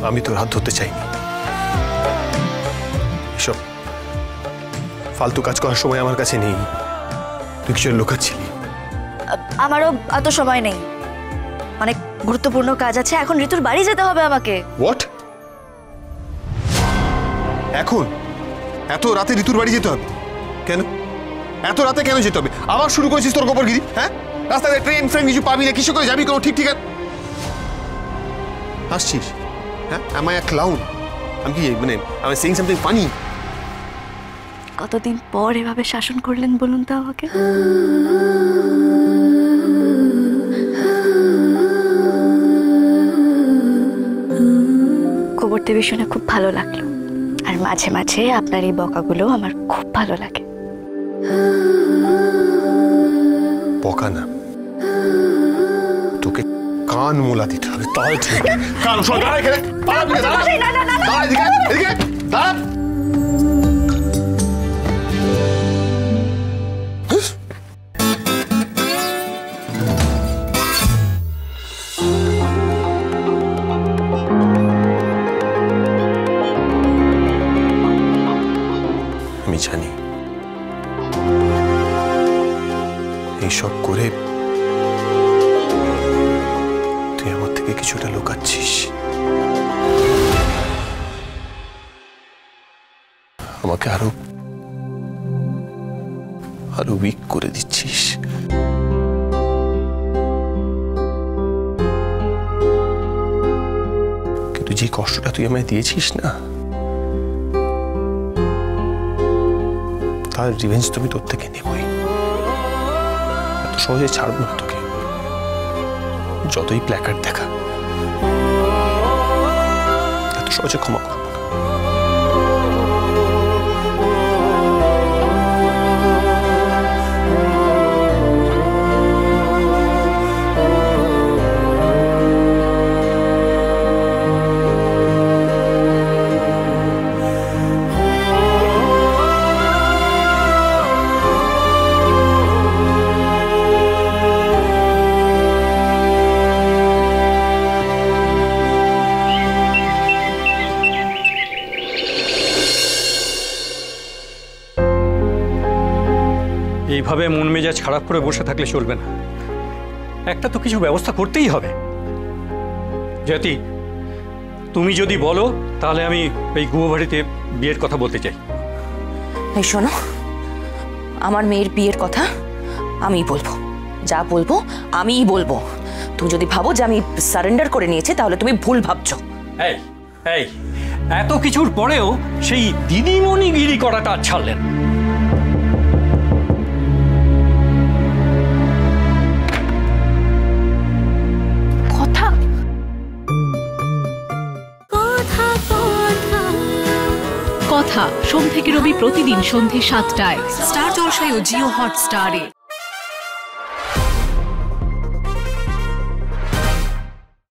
আমি তোর হাত ধরতে চাইনি। এসব ফালতু কাজ করার সময় আমার কাছে নেই। তুই কিছু লুকাচ্ছিলি। আমারও এত সময় নেই, অনেক গুরুত্বপূর্ণ কাজ আছে। এখন ঋতুর বাড়ি যেতে হবে আমাকে। হোয়াট? এখন এত রাতে ঋতুর বাড়ি যেতে হবে কেন? এত রাতে কেন যেতে হবে? আবার শুরু করেছিস তোর গোবরগিরি? হ্যাঁ, রাস্তায় ট্রেন ফ্রেন কিছু পাবি না, কিছু করে যাবি কোনো ঠিক ঠিকানা? হাসছিস? হ্যাঁ, am I a clown? আমি কি মানে আমি saying something funny? কতদিন পর এভাবে শাসন করলেন বলুন তো আমাকে। খবর দেবী শুনে খুব ভালো লাগলো, আর মাঝে মাঝে আপনার এই বকাগুলো আমার খুব ভালো লাগে। বকা না, তোকে কান মোলা দিতে হবে, তাহলে ঠিক। কান শোন, দাঁড়া এখানে, দাঁড়া এদিকে, দাঁড়া এদিকে, এদিকে দাঁড়া। আমি জানি এইসব করে তুই আমার থেকে কিছুটা লুকাচ্ছিস, আমাকে আরো উইক করে দিচ্ছিস। কিন্তু যে কষ্টটা তুই আমায় দিয়েছিস না, তার রিভেঞ্জ তুমি তোর থেকে নেবই। এত সহজে ছাড়ব না তোকে, যতই প্ল্যাকার্ড দেখা, এত সহজে ক্ষমা করবো না। এইভাবে মন মেজাজ খারাপ করে বসে থাকলে চলবে না, একটা তো কিছু ব্যবস্থা করতেই হবে। জ্যোতি, তুমি যদি বলো তাহলে আমি এই গুয়াহাটিতে বিয়ের কথা বলতে চাই। এই শোনো, আমার মেয়ের বিয়ের কথা আমিই বলবো, যা বলবো আমিই বলবো। তুমি যদি ভাবো যে আমি সারেন্ডার করে নিয়েছি তাহলে তুমি ভুল ভাবছো। এই এই এত কিছুর পরেও সেই দিদিমণিগিরি করাটা আর ছাড়লেন। কথা সোম থেকে রবি প্রতিদিন সন্ধ্যে ৭টায় স্টার জলসায় ও জিও হটস্টারে।